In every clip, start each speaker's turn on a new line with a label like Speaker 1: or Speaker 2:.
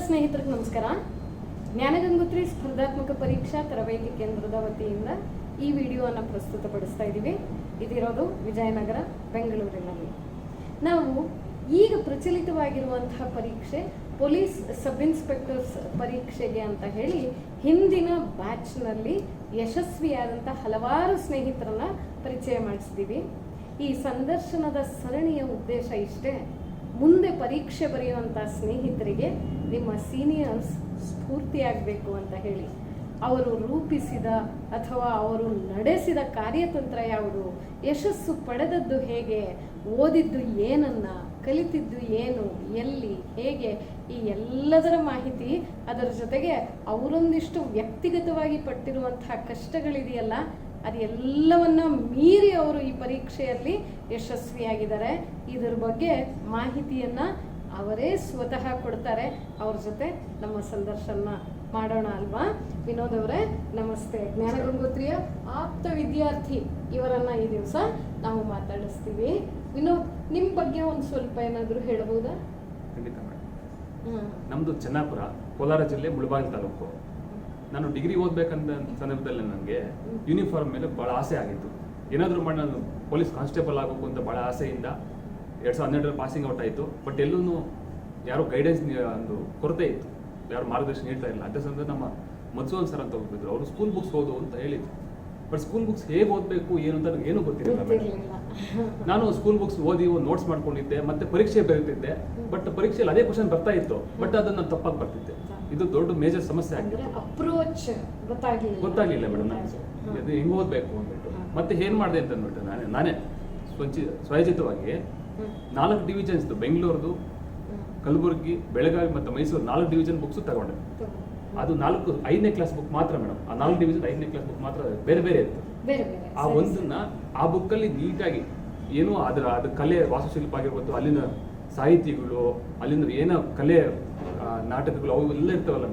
Speaker 1: ಸ್ನೇಹಿತರಿಗೆ ನಮಸ್ಕಾರ. ಜ್ಞಾನಗಂಗೋತ್ರಿ ಸ್ಪರ್ಧಾತ್ಮಕ ಪರೀಕ್ಷಾ ತರಬೇತಿ ಕೇಂದ್ರದ ವತಿಯಿಂದ ಈ ವಿಡಿಯೋವನ್ನು ಪ್ರಸ್ತುತಪಡಿಸ್ತಾ ಇದ್ದೀವಿ. ಇದಿರೋದು ವಿಜಯನಗರ, ಬೆಂಗಳೂರಿನಲ್ಲಿ. ನಾವು ಈಗ ಪ್ರಚಲಿತವಾಗಿರುವಂತಹ ಪರೀಕ್ಷೆ ಪೊಲೀಸ್ ಸಬ್ ಇನ್ಸ್ಪೆಕ್ಟರ್ಸ್ ಪರೀಕ್ಷೆಗೆ ಅಂತ ಹೇಳಿ ಹಿಂದಿನ ಬ್ಯಾಚ್ನಲ್ಲಿ ಯಶಸ್ವಿಯಾದಂಥ ಹಲವಾರು ಸ್ನೇಹಿತರನ್ನ ಪರಿಚಯ ಮಾಡಿಸಿದ್ದೀವಿ. ಈ ಸಂದರ್ಶನದ ಸರಣಿಯ ಉದ್ದೇಶ ಇಷ್ಟೇ: ಮುಂದೆ ಪರೀಕ್ಷೆ ಬರೆಯುವಂಥ ಸ್ನೇಹಿತರಿಗೆ ನಿಮ್ಮ ಸೀನಿಯರ್ಸ್ ಸ್ಫೂರ್ತಿಯಾಗಬೇಕು ಅಂತ ಹೇಳಿ. ಅವರು ರೂಪಿಸಿದ ಅಥವಾ ಅವರು ನಡೆಸಿದ ಕಾರ್ಯತಂತ್ರ ಯಾವುದು, ಯಶಸ್ಸು ಪಡೆದದ್ದು ಹೇಗೆ, ಓದಿದ್ದು ಏನನ್ನ, ಕಲಿತಿದ್ದು ಏನು, ಎಲ್ಲಿ, ಹೇಗೆ, ಈ ಎಲ್ಲದರ ಮಾಹಿತಿ, ಅದರ ಜೊತೆಗೆ ಅವರೊಂದಿಷ್ಟು ವ್ಯಕ್ತಿಗತವಾಗಿ ಪಟ್ಟಿರುವಂತಹ ಕಷ್ಟಗಳಿದೆಯಲ್ಲ, ಅದೆಲ್ಲವನ್ನ ಮೀರಿ ಅವರು ಈ ಪರೀಕ್ಷೆಯಲ್ಲಿ ಯಶಸ್ವಿಯಾಗಿದ್ದಾರೆ. ಇದರ ಬಗ್ಗೆ ಮಾಹಿತಿಯನ್ನ ಅವರೇ ಸ್ವತಃ ಕೊಡ್ತಾರೆ. ಅವ್ರ ಜೊತೆ ನಮ್ಮ ಸಂದರ್ಶನ ಮಾಡೋಣ ಅಲ್ವಾ? ವಿನೋದ್ ಅವರೇ ನಮಸ್ತೆ. ಜ್ಞಾನಗಂಗೋತ್ರಿಯ ಆಪ್ತ ವಿದ್ಯಾರ್ಥಿ ಇವರನ್ನ ಈ ದಿವಸ ನಾವು ಮಾತಾಡಿಸ್ತೀವಿ. ವಿನೋದ್, ನಿಮ್ಮ ಬಗ್ಗೆ ಒಂದು ಸ್ವಲ್ಪ ಏನಾದರೂ ಹೇಳಬಹುದಾ?
Speaker 2: ಖಂಡಿತ ಮೇಡಮ್. ನಮ್ದು ಚೆನ್ನಾಪುರ, ಕೋಲಾರ ಜಿಲ್ಲೆ, ಮುಳಬಾಗಿಲು ತಾಲೂಕು. ನಾನು ಡಿಗ್ರಿ ಓದ್ಬೇಕಂತ ಸಂದರ್ಭದಲ್ಲಿ ನನಗೆ ಯೂನಿಫಾರ್ಮ್ ಮೇಲೆ ಭಾಳ ಆಸೆ ಆಗಿತ್ತು. ಏನಾದರೂ ಮಾಡಿ ನಾನು ಪೊಲೀಸ್ ಕಾನ್ಸ್ಟೇಬಲ್ ಆಗಬೇಕು ಅಂತ ಭಾಳ ಆಸೆಯಿಂದ 2012 ಪಾಸಿಂಗ್ ಔಟ್ ಆಯಿತು. ಬಟ್ ಎಲ್ಲೂ ಯಾರೋ ಗೈಡೆನ್ಸ್ ಒಂದು ಕೊರತೆ ಇತ್ತು, ಯಾರು ಮಾರ್ಗದರ್ಶನ ನೀಡ್ತಾ ಇಲ್ಲ. ಅದೇ ಸಂದರ್ಭ ನಮ್ಮ ಮಧುಸೂದನ್ ಸರ್ ಅಂತ ಹೋಗಿದ್ರು, ಅವರು ಸ್ಕೂಲ್ ಬುಕ್ಸ್ ಓದು ಅಂತ ಹೇಳಿದ್ರು. ಬಟ್ ಸ್ಕೂಲ್ ಬುಕ್ಸ್ ಹೇಗೆ ಓದಬೇಕು ಏನು ಅಂತ ನನಗೆ ಏನೂ ಗೊತ್ತಿರಲಿಲ್ಲ. ನಾನು ಸ್ಕೂಲ್ ಬುಕ್ಸ್ ಓದಿ ನೋಟ್ಸ್ ಮಾಡ್ಕೊಂಡಿದ್ದೆ, ಮತ್ತೆ ಪರೀಕ್ಷೆ ಬರೀತಿದ್ದೆ. ಬಟ್ ಪರೀಕ್ಷೆಯಲ್ಲಿ ಅದೇ ಕ್ವಶನ್ ಬರ್ತಾ ಇತ್ತು, ಬಟ್ ಅದನ್ನು ತಪ್ಪಾಗಿ ಬರ್ತಿದ್ದೆ. ಇದು ದೊಡ್ಡ ಮೇಜರ್ ಸಮಸ್ಯೆ ಆಗಿದೆ.
Speaker 1: ಅಪ್ರೋಚ್
Speaker 2: ಗೊತ್ತಾಗ್ಲಿಲ್ಲ ಮೇಡಮ್ ನನಗೆ ಅದು ಹೆಂಗೆ ಓದಬೇಕು ಅಂದ್ಬಿಟ್ಟು. ಮತ್ತೆ ಏನು ಮಾಡಿದೆ ಅಂತ ಅಂದ್ಬಿಟ್ಟು ನಾನೇ ಸ್ವಯಚಿತವಾಗಿ 4 ಡಿವಿಷನ್ಸ್, ಬೆಂಗಳೂರದು, ಕಲಬುರಗಿ, ಬೆಳಗಾವಿ ಮತ್ತು ಮೈಸೂರು 4 ಡಿವಿಷನ್ ಬುಕ್ಸ್ ತಗೊಂಡೆ. ಅದು 5ನೇ ಕ್ಲಾಸ್ ಬುಕ್ ಮಾತ್ರ ಮೇಡಮ್. ಆ 4 ಡಿವಿಷನ್ 5ನೇ ಕ್ಲಾಸ್ ಬುಕ್ ಮಾತ್ರ ಬೇರೆ ಬೇರೆ ಇತ್ತು. ಆ ಒಂದನ್ನ ಆ ಬುಕ್ಕಲ್ಲಿ ನೀಟಾಗಿ ಏನೋ ಅದು ಕಲೆ, ವಾಸ್ತುಶಿಲ್ಪ ಆಗಿರ್ಬೋದು, ಅಲ್ಲಿನ ಸಾಹಿತಿಗಳು, ಅಲ್ಲಿನ ಏನೋ ಕಲೆ, ನಾಟಕಗಳು ಅವು ಎಲ್ಲ ಇರ್ತಾವಲ್ಲ,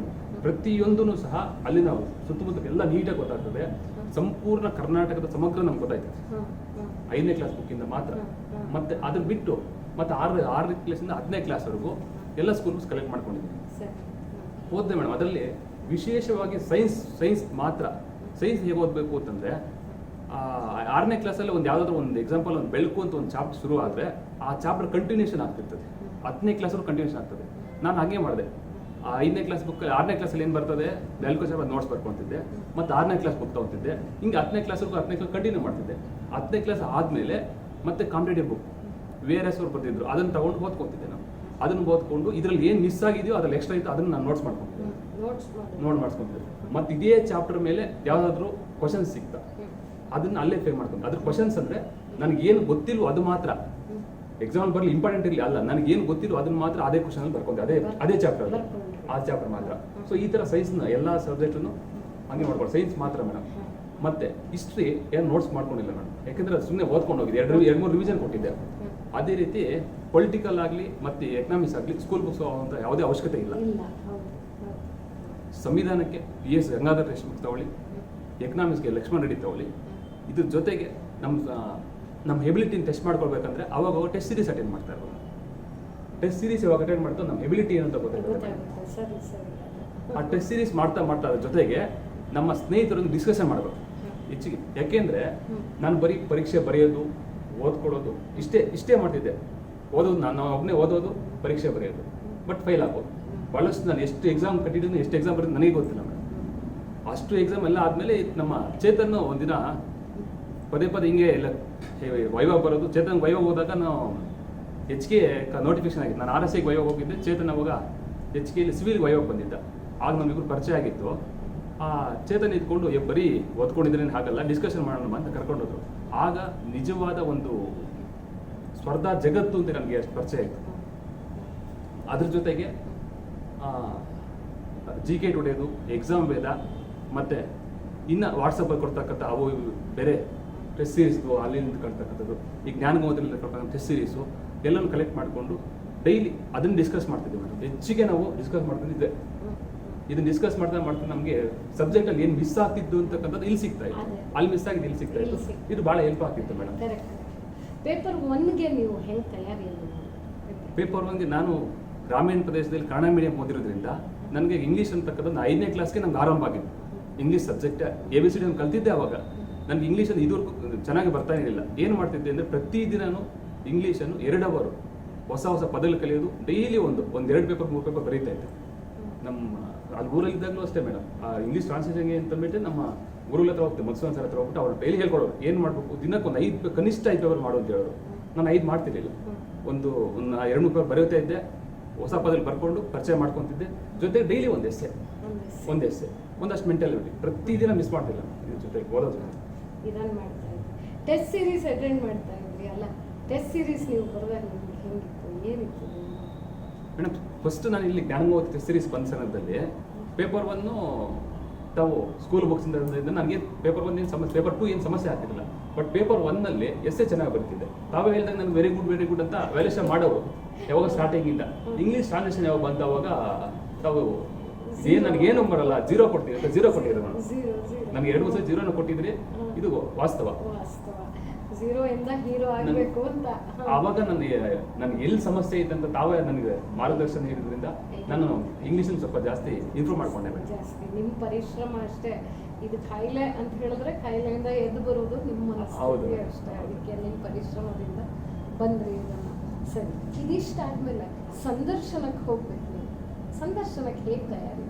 Speaker 2: ಪ್ರತಿಯೊಂದೂ ಸಹ ಅಲ್ಲಿ ನಾವು ಸುತ್ತಮುತ್ತ ಎಲ್ಲ ನೀಟಾಗಿ ಗೊತ್ತಾಗ್ತದೆ. ಸಂಪೂರ್ಣ ಕರ್ನಾಟಕದ ಸಮಗ್ರ ನಮ್ಗೆ ಗೊತ್ತಾಯ್ತದೆ 5ನೇ ಕ್ಲಾಸ್ ಬುಕ್ಕಿಂದ ಮಾತ್ರ. ಮತ್ತೆ ಅದನ್ನ ಬಿಟ್ಟು ಮತ್ತೆ 6ನೇ ಕ್ಲಾಸಿಂದ 10ನೇ ಕ್ಲಾಸ್ವರೆಗೂ ಎಲ್ಲ ಸ್ಕೂಲ್ ಬುಕ್ಸ್ ಕಲೆಕ್ಟ್ ಮಾಡ್ಕೊಂಡಿದ್ದೀನಿ, ಓದಿದೆ ಮೇಡಮ್. ಅದರಲ್ಲಿ ವಿಶೇಷವಾಗಿ ಸೈನ್ಸ್ ಮಾತ್ರ. ಸೈನ್ಸ್ ಹೇಗೆ ಓದಬೇಕು ಅಂತಂದರೆ, 6ನೇ ಕ್ಲಾಸಲ್ಲಿ ಒಂದು ಯಾವುದಾದ್ರೂ ಒಂದು ಎಕ್ಸಾಂಪಲ್, ಒಂದು ಬೆಳಕು ಅಂತ ಒಂದು ಚಾಪ್ಟರ್ ಶುರು ಆದರೆ ಆ ಚಾಪ್ಟರ್ ಕಂಟಿನ್ಯೂಷನ್ ಆಗ್ತಿರ್ತದೆ. 10ನೇ ಕ್ಲಾಸಲ್ಲಿ ಕಂಟಿನ್ಯೂಷನ್ ಆಗ್ತದೆ. ನಾನು ಹಾಗೆ ಮಾಡಿದೆ. 5ನೇ ಕ್ಲಾಸ್ ಬುಕ್ 6ನೇ ಕ್ಲಾಸಲ್ಲಿ ಏನು ಬರ್ತದೆ, ಬೆಳಕು ಚಾಪ್ಟರ್ ನೋಟ್ಸ್ ಬರ್ಕೊತಿದ್ದೆ, ಮತ್ತು 6ನೇ ಕ್ಲಾಸ್ ಬುಕ್ ತೊಗೊತಿದ್ದೆ. ಹಿಂಗೆ 10ನೇ ಕ್ಲಾಸ್ವರೆಗೂ 10ನೇ ಕ್ಲಾಸ್ ಕಂಟಿನ್ಯೂ ಮಾಡ್ತಿದ್ದೆ. 10ನೇ ಕ್ಲಾಸ್ ಆದಮೇಲೆ ಮತ್ತೆ ಕಾಂಪಿಟೇಟಿವ್ ಬುಕ್ VRS ಅವ್ರು ಬರ್ತಿದ್ರು, ಅದನ್ನು ತಗೊಂಡು ಓದ್ಕೊತಿದ್ದೆ. ನಾನು ಅದನ್ನು ಓದ್ಕೊಂಡು ಇದರಲ್ಲಿ ಏನು ಮಿಸ್ ಆಗಿದೆಯೋ ಅದ್ರಲ್ಲಿ ಎಕ್ಸ್ಟ್ರಾ ಇತ್ತು ಅದನ್ನು ನಾನು ನೋಟ್ ಮಾಡಿಸ್ಕೊತಿದ್ದೆ. ಮತ್ತು ಇದೇ ಚಾಪ್ಟರ್ ಮೇಲೆ ಯಾವುದಾದ್ರೂ ಕ್ವಶನ್ಸ್ ಸಿಗ್ತಾ ಅದನ್ನು ಅಲ್ಲೇ ಫೇರ್ ಮಾಡ್ಕೊಂಡು, ಅದ್ರ ಕ್ವಶನ್ಸ್ ಅಂದರೆ ನನಗೇನು ಗೊತ್ತಿಲ್ವೋ ಅದು ಮಾತ್ರ, ಎಕ್ಸಾಮ್ ಬರಲಿ ಇಂಪಾರ್ಟೆಂಟ್ ಇರಲಿ ಅಲ್ಲ, ನನಗೇನು ಗೊತ್ತಿಲ್ವೋ ಅದನ್ನು ಮಾತ್ರ ಅದೇ ಕ್ವಶನಲ್ಲಿ ಬರ್ಕೊಂಡೆ, ಅದೇ ಚಾಪ್ಟರ್, ಆ ಚಾಪ್ಟರ್ ಮಾತ್ರ. ಸೊ ಈ ಥರ ಸೈನ್ಸ್ನ ಎಲ್ಲ ಸಬ್ಜೆಕ್ಟನ್ನು ಹಂಗೆ ಮಾಡ್ಕೊಂಡು, ಸೈನ್ಸ್ ಮಾತ್ರ ಮೇಡಮ್. ಮತ್ತೆ ಹಿಸ್ಟ್ರಿ ಏನು ನೋಟ್ಸ್ ಮಾಡ್ಕೊಂಡಿಲ್ಲ ಮೇಡಮ್, ಯಾಕೆಂದರೆ ಅದು ಸುಮ್ಮನೆ ಓದ್ಕೊಂಡು ಹೋಗಿದೆ. 2-3 ರಿವಿಷನ್ ಕೊಟ್ಟಿದ್ದೆ. ಅದೇ ರೀತಿ ಪೊಲಿಟಿಕಲ್ ಆಗಲಿ ಮತ್ತು ಎಕನಾಮಿಕ್ಸ್ ಆಗಲಿ ಸ್ಕೂಲ್ ಬುಕ್ಸ್ ಅಂತ ಯಾವುದೇ ಅವಶ್ಯಕತೆ ಇಲ್ಲ. ಸಂವಿಧಾನಕ್ಕೆ PS ಗಂಗಾಧರ ದೇಶಮುಖ್ ತಗೊಳ್ಳಿ, ಎಕನಾಮಿಕ್ಸ್ಗೆ ಲಕ್ಷ್ಮಣ್ ರೆಡ್ಡಿ ತಗೊಳ್ಳಿ. ಇದ್ರ ಜೊತೆಗೆ ನಮ್ಮ ಎಬಿಲಿಟಿನ ಟೆಸ್ಟ್ ಮಾಡ್ಕೊಳ್ಬೇಕಂದ್ರೆ ಅವಾಗ ಟೆಸ್ಟ್ ಸೀರೀಸ್ ಅಟೆಂಡ್ ಮಾಡ್ತಾ ಇರ್ಬೋದು. ಟೆಸ್ಟ್ ಸೀರೀಸ್ ಯಾವಾಗ ಅಟೆಂಡ್ ಮಾಡ್ತಾ ನಮ್ಮ ಎಬಿಲಿಟಿ ಏನಂತ ಗೊತ್ತಾಗುತ್ತೆ. ಆ ಟೆಸ್ಟ್ ಸೀರೀಸ್ ಮಾಡ್ತಾ ಅದ್ರ ಜೊತೆಗೆ ನಮ್ಮ ಸ್ನೇಹಿತರೊಂದು ಡಿಸ್ಕಷನ್ ಮಾಡಬೇಕು ಹೆಚ್ಚಿಗೆ. ಯಾಕೆಂದರೆ ನಾನು ಬರೀ ಪರೀಕ್ಷೆ ಬರೆಯೋದು, ಓದ್ಕೊಡೋದು ಇಷ್ಟೇ ಮಾಡ್ತಿದ್ದೆ. ನಾನು ಒಬ್ಬನೇ ಓದೋದು, ಪರೀಕ್ಷೆ ಬರೆಯೋದು, ಬಟ್ ಫೈಲ್ ಆಗೋದು. ಭಾಳಷ್ಟು ನಾನು ಎಷ್ಟು ಎಕ್ಸಾಮ್ ಕಟ್ಟಿದ್ದೀನಿ, ಎಷ್ಟು ಎಕ್ಸಾಮ್ ಬರೋದು ನನಗೆ ಗೊತ್ತಿಲ್ಲ ಮೇಡಮ್. ಅಷ್ಟು ಎಕ್ಸಾಮ್ ಎಲ್ಲ ಆದಮೇಲೆ ನಮ್ಮ ಚೇತನ್ ಒಂದಿನ ಪದೇ ಹಿಂಗೆ ಎಲ್ಲ ವೈವಾ ಬರೋದು. ಚೇತನ್ ವೈವಾ ಹೋದಾಗ ನಾವು HK ನೋಟಿಫಿಕೇಶನ್ ಆಗಿತ್ತು. ನಾನು RSIಗೆ ವೈವಾ ಹೋಗಿದ್ದೆ, ಚೇತನ್ ಅವಾಗ HKಯಲ್ಲಿ ಸಿವಿಲ್ಗೆ ವೈವಾಗ ಬಂದಿದ್ದ. ಆಗ ನಮಗಿಬ್ರು ಪರಿಚಯ ಆಗಿತ್ತು. ಆ ಚೇತನ್ ಇದ್ಕೊಂಡು ಬರೀ ಓದ್ಕೊಂಡಿದ್ರೆ ಹಾಗಲ್ಲ, ಡಿಸ್ಕಷನ್ ಮಾಡೋಣ ಅಂತ ಕರ್ಕೊಂಡೋದ್ರು. ಆಗ ನಿಜವಾದ ಒಂದು ಸ್ಪರ್ಧಾ ಜಗತ್ತು ಅಂತ ನನಗೆ ಪರಿಚಯ ಆಯಿತು. ಅದ್ರ ಜೊತೆಗೆ GK ಟುಡೇದು, ಎಕ್ಸಾಮ್ ವೇದ, ಮತ್ತು ಇನ್ನು ವಾಟ್ಸಪ್ಪಲ್ಲಿ ಕೊಡ್ತಕ್ಕಂಥ ಅವು ಬೇರೆ ಟೆಸ್ಟ್ ಸೀರೀಸ್ದು ಅಲ್ಲಿಂದ ಕಳ್ತಕ್ಕಂಥದ್ದು, ಈ ಜ್ಞಾನಗಂಗೋತ್ರಿಯಲ್ಲಿ ಕೊಡ್ತಕ್ಕಂಥ ಟೆಸ್ಟ್ ಸೀರೀಸು ಎಲ್ಲನೂ ಕಲೆಕ್ಟ್ ಮಾಡಿಕೊಂಡು ಡೈಲಿ ಅದನ್ನು ಡಿಸ್ಕಸ್ ಮಾಡ್ತಿದ್ವಿ ಮೇಡಮ್. ಹೆಚ್ಚಿಗೆ ನಾವು ಡಿಸ್ಕಸ್ ಮಾಡ್ತಿದ್ದೆ. ಇದನ್ನ ಡಿಸ್ಕಸ್ ಮಾಡ್ತಾ ನಮಗೆ ಸಬ್ಜೆಕ್ಟಲ್ಲಿ ಏನು ಮಿಸ್ ಆಗ್ತಿದ್ದು ಅಂತಕ್ಕಂಥದ್ದು ಇಲ್ಲಿ ಸಿಗ್ತಾ ಇತ್ತು, ಅಲ್ಲಿ ಮಿಸ್ ಆಗಿದ್ದು ಇಲ್ಲಿ ಸಿಗ್ತಾ ಇತ್ತು. ಇದು ಭಾಳ ಹೆಲ್ಪ್ ಆಗ್ತಿತ್ತು ಮೇಡಮ್.
Speaker 1: ಪೇಪರ್ 1ಗೆ ನೀವು ಹೆಂಗೆ ತಯಾರಿ?
Speaker 2: ಪೇಪರ್ 1ಗೆ ನಾನು ಗ್ರಾಮೀಣ ಪ್ರದೇಶದಲ್ಲಿ ಕನ್ನಡ ಮೀಡಿಯಂ ಓದಿರೋದ್ರಿಂದ ನನಗೆ ಇಂಗ್ಲೀಷ್ ಅಂತಕ್ಕಂಥದ್ದು 5ನೇ ಕ್ಲಾಸ್ಗೆ ನಂಗೆ ಆರಂಭ ಆಗಿತ್ತು. ಇಂಗ್ಲೀಷ್ ಸಬ್ಜೆಕ್ಟ್ ABCD ನಾನು ಕಲ್ತಿದ್ದೆ ಅವಾಗ. ನನಗೆ ಇಂಗ್ಲೀಷನ್ನು ಇದುವರೆಗೂ ಚೆನ್ನಾಗಿ ಬರ್ತಾ ಇರಲಿಲ್ಲ. ಏನು ಮಾಡ್ತಿದ್ದೆ ಅಂದರೆ ಪ್ರತಿದಿನನೂ ಇಂಗ್ಲೀಷನ್ನು 2 ಅವರ್ ಹೊಸ ಹೊಸ ಪದಗಳು ಕಲಿಯೋದು, ಡೈಲಿ ಒಂದು 2 ಪೇಪರ್ 3 ಪೇಪರ್ ಬರೀತಾ ಇದ್ದೆ. ನಮ್ಮ ಅಲ್ಲಿ ಊರಲ್ಲಿದ್ದಾಗಲೂ ಅಷ್ಟೇ ಮೇಡಮ್, ಇಂಗ್ಲೀಷ್ ಟ್ರಾನ್ಸ್ಲೇಷನ್ಗೆ ಅಂತಂದ್ಬಿಟ್ಟು ನಮ್ಮ ಗುರುಗಳ ಹತ್ರ ಹೋಗ್ತೇವೆ, ಮಧುಸೂದನ್ ಸರ್ ಹತ್ರ ಹೋಗ್ಬಿಟ್ಟು ಅವ್ರು ಡೈಲಿ ಹೇಳ್ಕೊಡೋರು ಏನು ಮಾಡಬೇಕು, ದಿನಕ್ಕೊಂದು 5 ಕನಿಷ್ಠ 5 ಪೇಪರ್ ಮಾಡು ಅಂತ ಹೇಳೋರು. ನಾನು 5 ಮಾಡ್ತಿರ್ಲಿಲ್ಲ. ಒಂದು 2-3 ಪೇಪರ್ ಬರೀತಾ ಇದ್ದೆ, ಹೊಸ ಪದಗಳು ಬರ್ಕೊಂಡು ಪರಿಚಯ ಮಾಡ್ಕೊತಿದ್ದೆ. ಜೊತೆಗೆ ಡೈಲಿ ಒಂದು ಎಸ್ಸೆ ಒಂದಷ್ಟು ಮೆಂಟಾಲಿಟಿ ಪ್ರತಿದಿನ ಮಿಸ್ ಮಾಡ್ತಿಲ್ಲ ಇದ್ರ ಜೊತೆ ಓದೋದು.
Speaker 1: ಇದನ್ನು ಮಾಡ್ತಾ ಇದ್ರಿ. ಟೆಸ್ಟ್ ಸೀರೀಸ್ ಅಟೆಂಡ್ ಮಾಡ್ತಾ ಇದ್ರಿ ಅಲ್ಲ? ಟೆಸ್ಟ್ ಸೀರೀಸ್ ನೀವು ಬರೆದಾಗ ನಿಮ್ಗೆ ಹೆಂಗಿತ್ತು, ಏನಿತ್ತು?
Speaker 2: ಮೇಡಮ್ ಫಸ್ಟ್ ನಾನು ಇಲ್ಲಿ ಜ್ಞಾನಮೋಹ ಟೆಸ್ಟ್ ಸೀರೀಸ್ ಬಂದ ಸಮಯದಲ್ಲಿ ಪೇಪರ್ 1 ತಾವು ಸ್ಕೂಲ್ ಬುಕ್ಸಿಂದ ನನಗೆ ಪೇಪರ್ 1 ಏನು ಸಮಸ್ಯೆ, ಪೇಪರ್ 2 ಏನು ಸಮಸ್ಯೆ ಆಗ್ತಿರಲಿಲ್ಲ. ಬಟ್ ಪೇಪರ್ 1ನಲ್ಲಿ ಎಸ್ಸೆ ಚೆನ್ನಾಗಿ ಬರ್ತಿದ್ದೆ. ತಾವೇ ಹೇಳಿದಾಗ ನನಗೆ ವೆರಿ ಗುಡ್ ಅಂತ ವ್ಯಾಲ್ಯೂಷನ್ ಮಾಡೋರು ಯಾವಾಗ ಸ್ಟಾರ್ಟಿಂಗಿಂದ. ಇಂಗ್ಲೀಷ್ ಟ್ರಾನ್ಸ್ಲೇಷನ್ ಯಾವಾಗ ಬಂದ ಅವಾಗ ತಾವು ನನಗೇನು ಬರಲ್ಲ 0 ಕೊಡ್ತೀನಿ ಅಂತ 0 ಕೊಟ್ಟಿದ್ರು. ನಾನು ನನಗೆ 2 ವರ್ಷ 0ನ ಕೊಟ್ಟಿದ್ರಿ, ಇದು ವಾಸ್ತವ.
Speaker 1: 0 ಇಂದ ಹೀರೋ ಆಗಬೇಕು ಅಂತ.
Speaker 2: ಆವಾಗ ನನಗೆ ಎಲ್ಲಿ ಸಮಸ್ಯೆ ಇದೆ ಅಂತ ತಾವೇ ನನಗೆ ಮಾರ್ಗದರ್ಶನ ನೀಡಿದ್ರಿಂದ ನಾನು ಇಂಗ್ಲೀಷನ್ನು ಸ್ವಲ್ಪ ಜಾಸ್ತಿ ಇಂಪ್ರೂವ್ ಮಾಡ್ಕೊಂಡೆ.
Speaker 1: ಜಾಸ್ತಿ ನಿಮ್ಮ ಪರಿಶ್ರಮ ಅಷ್ಟೇ. ಇದು ಕಾಯಿಲೆ ಅಂತ ಹೇಳಿದ್ರೆ ಕಾಯಿಲೆಯಿಂದ ಎದ್ದು ಬರೋದು ನಿಮ್ಮ ಮನಸ್ಸಿಗೆ ಅಷ್ಟೇ. ಅದಕ್ಕೆ ನಿಮ್ಮ ಪರಿಶ್ರಮದಿಂದ ಬಂದ್ರಿ ಇದನ್ನು. ಸರಿ, ಇದಿಷ್ಟಾದ್ಮೇಲೆ ಸಂದರ್ಶನಕ್ಕೆ ಹೋಗ್ಬೇಕು. ನೀವು ಸಂದರ್ಶನಕ್ಕೆ ಹೇಗೆ ತಯಾರಿ?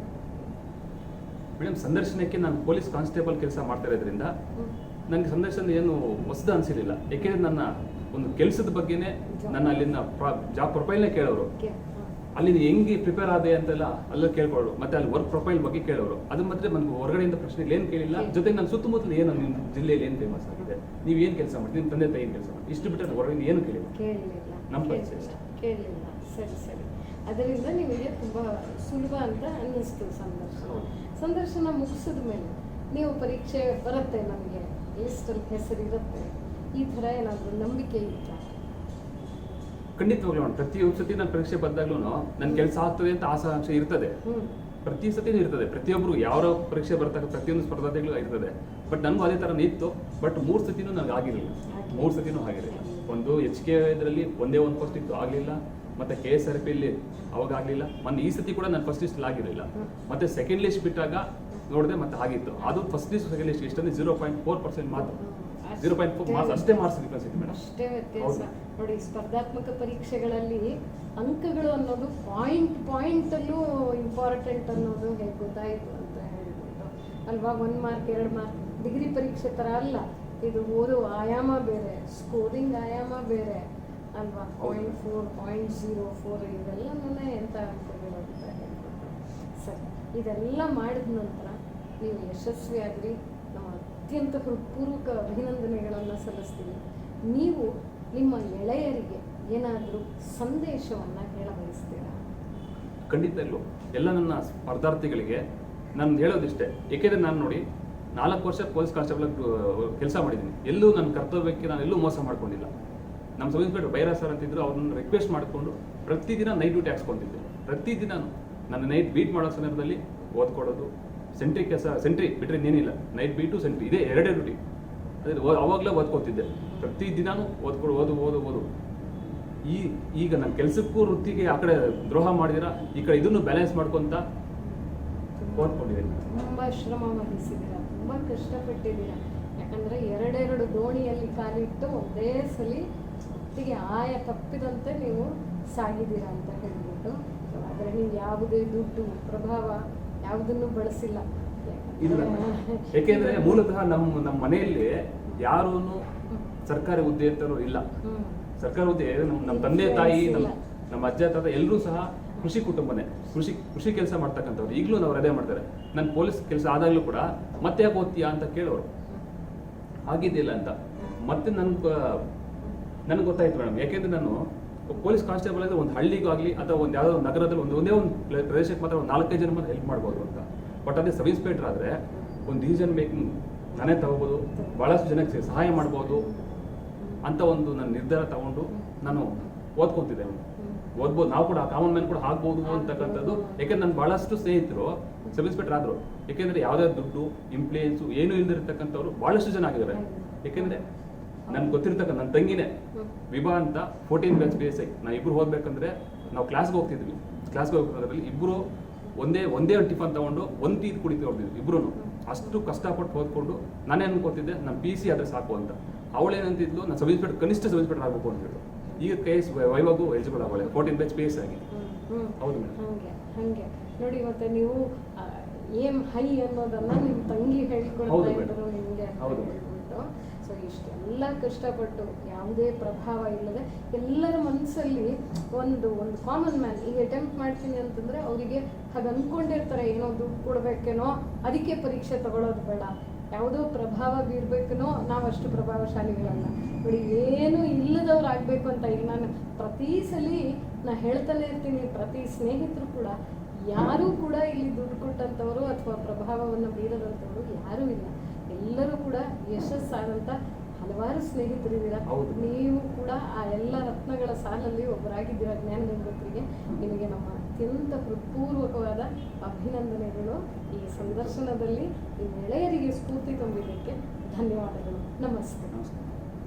Speaker 2: ಮೇಡಮ್ ಸಂದರ್ಶನಕ್ಕೆ ನಾನು ಪೊಲೀಸ್ ಕಾನ್ಸ್ಟೇಬಲ್ ಕೆಲಸ ಮಾಡ್ತಾ ಇರೋದ್ರಿಂದ ನನಗೆ ಸಂದರ್ಶನ ಏನು ಹೊಸದು ಅನಿಸಿರಲಿಲ್ಲ. ಯಾಕೆಂದರೆ ನನ್ನ ಒಂದು ಕೆಲಸದ ಬಗ್ಗೆನೇ ನನ್ನ ಅಲ್ಲಿನ ಜಾಬ್ ಪ್ರೊಫೈಲ್ನೇ ಕೇಳೋರು. ಅಲ್ಲಿ ಹೆಂಗೆ ಪ್ರಿಪೇರ್ ಆದೆ ಅಂತೆಲ್ಲ ಅಲ್ಲ ಕೇಳ್ಕೊಳ್ಳೋರು. ಮತ್ತೆ ಅಲ್ಲಿ ವರ್ಕ್ ಪ್ರೊಫೈಲ್ ಬಗ್ಗೆ ಕೇಳೋರು. ಅದು ಮತ್ತೆ ನನಗೆ ಹೊರಗಡೆಯಿಂದ ಪ್ರಶ್ನೆಗಳು ಏನು ಕೇಳಿಲ್ಲ. ಜೊತೆಗೆ ನನ್ನ ಸುತ್ತಮುತ್ತಲು ಏನು ನಿಮ್ಮ ಜಿಲ್ಲೆಯಲ್ಲಿ ಏನು ಫೇಮಸ್ ಆಗಿದೆ, ನೀವು ಏನು ಕೆಲಸ ಮಾಡ್ತೀವಿ, ನಿಮ್ಮ ತಂದೆ ತಾಯಿ ಏನು ಕೆಲಸ ಮಾಡಿ, ಇಷ್ಟು ಬಿಟ್ಟರೆ ಹೊರಗಿಂದ ಏನು ಕೇಳಿಲ್ಲ. ನಮ್ಮ ಪರಿಚಯ
Speaker 1: ಕೇಳಲಿಲ್ಲ. ಸರಿ. ಅದರಿಂದ ನಿಮಗೆ ತುಂಬ ಸುಲಭ ಅಂತ ಅನ್ನಿಸ್ತು ಸಂದರ್ಶನ ಮುಗಿಸಿದ ಮೇಲೆ ನೀವು ಪರೀಕ್ಷೆ ಬರುತ್ತೆ, ನಮಗೆ ಲಿಸ್ಟಲ್ಲಿ ಹೆಸರಿರುತ್ತೆ, ಈ ಥರ ಏನಾದರೂ ನಂಬಿಕೆ ಇತ್ತ?
Speaker 2: ಖಂಡಿತವಾಗ್ಲೂ ಪ್ರತಿಯೊಂದು ಸತಿ ನಾನು ಪರೀಕ್ಷೆ ಬಂದಾಗ್ಲೂ ನನ್ನ ಕೆಲಸ ಆಗ್ತದೆ ಅಂತ ಆಶಾಂಶ ಇರ್ತದೆ. ಪ್ರತಿ ಸತಿನೂ ಇರ್ತದೆ. ಪ್ರತಿಯೊಬ್ಬರು ಯಾವ ಪರೀಕ್ಷೆ ಬರ್ತಾರೆ ಪ್ರತಿಯೊಂದು ಸ್ಪರ್ಧಾರ್ಥಿಗಳು ಇರ್ತದೆ. ಬಟ್ ನನಗೂ ಅದೇ ಥರ ಇತ್ತು. ಬಟ್ 3 ಸತಿನೂ ನನಗೆ ಆಗಿರಲಿಲ್ಲ. 3 ಸತಿನೂ ಆಗಿರಲಿಲ್ಲ. ಒಂದು HK ಇದರಲ್ಲಿ ಒಂದೇ ಒಂದು ಫಸ್ಟ್ ಇತ್ತು, ಆಗಲಿಲ್ಲ. ಮತ್ತೆ KSRPಯಲ್ಲಿ ಅವಾಗ ಆಗಲಿಲ್ಲ. ಮೊನ್ನೆ ಈ ಸತಿ ಕೂಡ ನಾನು ಫಸ್ಟ್ ಲಿಸ್ಟ್ ಆಗಿರಲಿಲ್ಲ. ಮತ್ತೆ ಸೆಕೆಂಡ್ ಲಿಸ್ಟ್ ಬಿಟ್ಟಾಗ ನೋಡಿದೆ ಮತ್ತೆ ಆಗಿತ್ತು. ಅದು ಫಸ್ಟ್ ಲಿಸ್ಟ್ ಸೆಕೆಂಡ್ ಲಿಸ್ಟ್ ಇಷ್ಟಂದ್ರೆ 0.4% ಮಾತ್ರ. 0.4 ಮಾರ್ಕ್ಸ್ ಅಷ್ಟೇ ಮಾರ್ಕ್ಸ್ ಡಿಫ್ರೆನ್ಸ್ ಇದೆ ಮೇಡಮ್.
Speaker 1: ಅಷ್ಟೇ ವ್ಯತ್ಯಾಸ ನೋಡಿ. ಸ್ಪರ್ಧಾತ್ಮಕ ಪರೀಕ್ಷೆಗಳಲ್ಲಿ ಅಂಕಗಳು ಅನ್ನೋದು ಪಾಯಿಂಟಲ್ಲೂ ಇಂಪಾರ್ಟೆಂಟ್ ಅನ್ನೋದು ಹೇಗೆ ಗೊತ್ತಾಯಿತು ಅಂತ ಹೇಳ್ಬಿಟ್ಟು ಅಲ್ವಾ? 1 ಮಾರ್ಕ್ 2 ಮಾರ್ಕ್ ಡಿಗ್ರಿ ಪರೀಕ್ಷೆ ಥರ ಅಲ್ಲ ಇದು. ಓದೋ ಆಯಾಮ ಬೇರೆ, ಸ್ಕೋರಿಂಗ್ ಆಯಾಮ ಬೇರೆ ಅಲ್ವಾ? 0.4 0.04 ಇವೆಲ್ಲನೇ ಎಂಥ ಅಂಕಗಳು ಅಂತ ಹೇಳ್ಬಿಟ್ಟು. ಸರಿ, ಇದೆಲ್ಲ ಮಾಡಿದ ನಂತರ ನೀವು ಯಶಸ್ವಿಯಾಗ್ರಿ. ನಮ್ಮ ಅತ್ಯಂತ ಹೃತ್ಪೂರ್ವಕ ಅಭಿನಂದನೆಗಳನ್ನು ಸಲ್ಲಿಸ್ತೀವಿ. ನೀವು ನಿಮ್ಮ ಗೆಳೆಯರಿಗೆ ಏನಾದರೂ ಸಂದೇಶವನ್ನು ಹೇಳಬಯಸ್ತೀರಾ?
Speaker 2: ಖಂಡಿತಲ್ಲೂ ಎಲ್ಲ ನನ್ನ ಸ್ಪರ್ಧಾರ್ಥಿಗಳಿಗೆ ನಾನು ಹೇಳೋದಿಷ್ಟೇ. ಏಕೆಂದರೆ ನಾನು ನೋಡಿ 4 ವರ್ಷ ಪೊಲೀಸ್ ಕಾನ್ಸ್ಟೇಬಲ್ ಕೆಲಸ ಮಾಡಿದ್ದೀನಿ. ಎಲ್ಲೂ ನನ್ನ ಕರ್ತವ್ಯಕ್ಕೆ ನಾನು ಎಲ್ಲೂ ಮೋಸ ಮಾಡ್ಕೊಂಡಿಲ್ಲ. ನಮ್ಮ ಸಬ್ ಇನ್ಸ್ಪೆಕ್ಟರ್ ಬೈರಾ ಸರ್ ಅಂತಿದ್ರು, ಅವ್ರನ್ನ ರಿಕ್ವೆಸ್ಟ್ ಮಾಡಿಕೊಂಡು ಪ್ರತಿದಿನ ನೈಟ್ ಡ್ಯೂಟಿ ಹಾಕ್ಸ್ಕೊತಿದ್ದೆ. ಪ್ರತಿದಿನ ನನ್ನ ನೈಟ್ ಬೀಟ್ ಮಾಡೋ ಸಂದರ್ಭದಲ್ಲಿ ಓದ್ಕೊಡೋದು. ಸೆಂಟ್ರಿ ಬಿಟ್ಟರೆ ಇನ್ನೇನಿಲ್ಲ, ನೈಟ್ ಬೀಟು ಸೆಂಟ್ರಿ ಇದೇ 2 ಡ್ಯೂಟಿ. ಅದೇ ಅವಾಗಲೇ ಓದ್ಕೊತಿದ್ದೆ. ಪ್ರತಿದಿನವೂ ಓದು. ಈಗ ನನ್ನ ಕೆಲಸಕ್ಕೂ ವೃತ್ತಿಗೆ ಆ ಕಡೆ ದ್ರೋಹ ಮಾಡಿದಿರಾ, ಈ ಕಡೆ ಇದನ್ನು ಬ್ಯಾಲೆನ್ಸ್ ಮಾಡ್ಕೊತ ಓದ್ಕೊಂಡಿದ್ದೀನಿ.
Speaker 1: ತುಂಬ ಶ್ರಮ ವಹಿಸಿದ್ದೀರಾ, ತುಂಬ ಕಷ್ಟಪಟ್ಟಿದ್ದೀರಾ. ಯಾಕಂದರೆ 2 ದೋಣಿಯಲ್ಲಿ ಕಾಲಿಟ್ಟು ಒಂದೇ ಸಲ ಹೊತ್ತಿಗೆ ಆಯ ತಪ್ಪಿದಂತೆ ನೀವು ಸಾಗಿದ್ದೀರಾ ಅಂತ ಹೇಳ್ಬಿಟ್ಟು. ಆದರೆ ನೀವು ಯಾವುದೇ ದುಡ್ಡು ಪ್ರಭಾವ ಯಾವುದನ್ನು ಬಳಸಿಲ್ಲ.
Speaker 2: ಇಲ್ಲ, ಯಾಕೆಂದ್ರೆ ಮೂಲತಃ ನಮ್ಮ ಮನೆಯಲ್ಲಿ ಯಾರೂ ಸರ್ಕಾರಿ ಹುದ್ದೆ ಅಂತಲೂ ಇಲ್ಲ. ಸರ್ಕಾರಿ ಹುದ್ದೆ ನಮ್ಮ ತಂದೆ ತಾಯಿ, ನಮ್ಮ ಅಜ್ಜ ತಾತ ಎಲ್ಲರೂ ಸಹ ಕೃಷಿ ಕುಟುಂಬನೇ. ಕೃಷಿ ಕೆಲಸ ಮಾಡ್ತಕ್ಕಂಥವ್ರು. ಈಗಲೂ ನಾವು ಅದೇ ಮಾಡ್ತಾರೆ. ನನ್ನ ಪೊಲೀಸ್ ಕೆಲಸ ಆದಾಗಲೂ ಕೂಡ ಮತ್ತೆ ಯಾಕೆ ಓದ್ತೀಯಾ ಅಂತ ಕೇಳೋರು, ಆಗಿದ್ದಿಲ್ಲ ಅಂತ. ಮತ್ತೆ ನನಗೆ ಗೊತ್ತಾಯ್ತು ಮೇಡಮ್. ಯಾಕೆಂದ್ರೆ ನಾನು ಪೊಲೀಸ್ ಕಾನ್ಸ್ಟೇಬಲ್ ಅಂದರೆ ಒಂದು ಹಳ್ಳಿಗಾಗಲಿ ಅಥವಾ ಒಂದು ಯಾವುದೋ ಒಂದು ನಗರದಲ್ಲಿ ಒಂದೇ ಒಂದು ಪ್ರದೇಶಕ್ಕೆ ಮಾತ್ರ ಒಂದು 4-5 ಜನ ಮಾತ್ರ ಹೆಲ್ಪ್ ಮಾಡ್ಬೋದು ಅಂತ. ಬಟ್ ಅದೇ ಸಬ್ ಇನ್ಸ್ಪೆಕ್ಟರ್ ಆದರೆ ಒಂದು ಡಿಸಿಷನ್ ಮೇಕಿಂಗ್ ನಾನೇ ತಗೋಬೋದು, ಭಾಳಷ್ಟು ಜನಕ್ಕೆ ಸಹಾಯ ಮಾಡ್ಬೋದು ಅಂತ ಒಂದು ನನ್ನ ನಿರ್ಧಾರ ತಗೊಂಡು ನಾನು ಓದ್ಕೊತಿದ್ದೆ. ಓದ್ಬೋದು, ನಾವು ಕೂಡ ಕಾಮನ್ ಮ್ಯಾನ್ ಕೂಡ ಆಗ್ಬೋದು ಅಂತಕ್ಕಂಥದ್ದು. ಯಾಕೆಂದ್ರೆ ನನ್ನ ಭಾಳಷ್ಟು ಸ್ನೇಹಿತರು ಸಬ್ ಇನ್ಸ್ಪೆಕ್ಟರ್ ಆದರು. ಯಾಕೆಂದರೆ ಯಾವುದೇ ದುಡ್ಡು ಇನ್ಫ್ಲೂಯೆನ್ಸು ಏನೂ ಇಲ್ದಿರ್ತಕ್ಕಂಥವ್ರು ಭಾಳಷ್ಟು ಜನ ಆಗಿದ್ದಾರೆ. ಯಾಕೆಂದರೆ ನನ್ಗೆ ಗೊತ್ತಿರ್ತಕ್ಕ ನನ್ನ ತಂಗಿನೇ ವಿಭಾ ಅಂತ 14 ಬ್ಯಾಚ್ PSI. ನಾನು ಇಬ್ಬರು ಹೋಗ್ಬೇಕಂದ್ರೆ ನಾವು ಕ್ಲಾಸ್ಗೆ ಹೋಗ್ತಿದ್ವಿ, ಕ್ಲಾಸ್ಗೆ ಹೋಗೋದ್ರಲ್ಲಿ ಇಬ್ಬರು ಒಂದೇ ಟಿಫನ್ ತಗೊಂಡು ಒಂದು ಟೀ ಕುಡಿತು ಹೊಡ್ತಿದ್ವಿ ಇಬ್ರು. ಅಷ್ಟು ಕಷ್ಟಪಟ್ಟು ಓದ್ಕೊಂಡು ನಾನೇ ಅನ್ಕೋತಿದ್ದೆ ನನ್ನ PC ಆದರೆ ಸಾಕು ಅಂತ. ಅವಳೇನಂತಿದ್ಲು ನಾನು ಸಬ್ ಇನ್ಸ್ಪೆಕ್ಟರ್, ಕನಿಷ್ಠ ಸಬ್ ಇನ್ಸ್ಪೆಕ್ಟರ್ ಆಗಬೇಕು ಅಂತ ಹೇಳು. ಈಗ KS ವೈವಾಗೂ ಎಲಿಜಿಬಲ್ ಆಗೋಳೆ, 14 ಬ್ಯಾಚ್ PS ಆಗಿ. ಹೌದು ಮೇಡಮ್.
Speaker 1: ಹಂಗೆ ನೋಡಿ, ಮತ್ತೆ ನೀವು ಏಮ್ ಹೈ ಅನ್ನೋದನ್ನ ನಿಮ್ಮ ತಂಗಿ ಹೇಳ್ಕೊಳ್ತಾ
Speaker 2: ಹೌದು
Speaker 1: ಇದ್ರು ನಿಮಗೆ ಅಂತ
Speaker 2: ಹೌದು.
Speaker 1: ಹೇಳ್ಬಿಟ್ಟು. ಸೊ ಇಷ್ಟೆಲ್ಲ ಕಷ್ಟಪಟ್ಟು ಯಾವುದೇ ಪ್ರಭಾವ ಇಲ್ಲದೆ ಎಲ್ಲರ ಮನಸ್ಸಲ್ಲಿ ಒಂದು ಕಾಮನ್ ಮ್ಯಾನ್ ಈಗ ಅಟೆಂಪ್ಟ್ ಮಾಡ್ತೀನಿ ಅಂತಂದ್ರೆ ಅವರಿಗೆ ಹಾಗೆ ಅಂದ್ಕೊಂಡಿರ್ತಾರೆ, ಏನೋ ದುಡ್ಡು ಕೊಡ್ಬೇಕೇನೋ ಅದಕ್ಕೆ ಪರೀಕ್ಷೆ ತಗೊಳ್ಳೋದು ಬೇಡ, ಯಾವುದೋ ಪ್ರಭಾವ ಬೀರ್ಬೇಕೇನೋ ನಾವು ಅಷ್ಟು ಪ್ರಭಾವಶಾಲಿಗಳಲ್ಲ ನೋಡಿ, ಏನು ಇಲ್ಲದವ್ರು ಆಗಬೇಕು ಅಂತ. ಈಗ ನಾನು ಪ್ರತಿ ಸಲ ನಾ ಹೇಳ್ತಾನೆ ಇರ್ತೀನಿ, ಪ್ರತಿ ಸ್ನೇಹಿತರು ಕೂಡ ಯಾರೂ ಕೂಡ ಇಲ್ಲಿ ದುಡ್ಡು ಕೊಟ್ಟಂಥವರು ಅಥವಾ ಪ್ರಭಾವವನ್ನು ಬೀರದಂಥವ್ರು ಯಾರೂ ಇಲ್ಲ. ಎಲ್ಲರೂ ಕೂಡ ಯಶಸ್ಸಾದಂಥ ಹಲವಾರು ಸ್ನೇಹಿತರಿದ್ದೀರಾ. ನೀವು ಕೂಡ ಆ ಎಲ್ಲ ರತ್ನಗಳ ಸಾಲಲ್ಲಿ ಒಬ್ಬರಾಗಿದ್ದೀರಾ ಜ್ಞಾನಗಂಗೋತ್ರಿಗೆ. ನಿಮಗೆ ನಮ್ಮ ಅತ್ಯಂತ ಹೃತ್ಪೂರ್ವಕವಾದ ಅಭಿನಂದನೆಗಳು. ಈ ಸಂದರ್ಶನದಲ್ಲಿ ಈ ಎಳೆಯರಿಗೆ ಸ್ಫೂರ್ತಿ ತುಂಬಿದ್ದಕ್ಕೆ ಧನ್ಯವಾದಗಳು. ನಮಸ್ತೆ.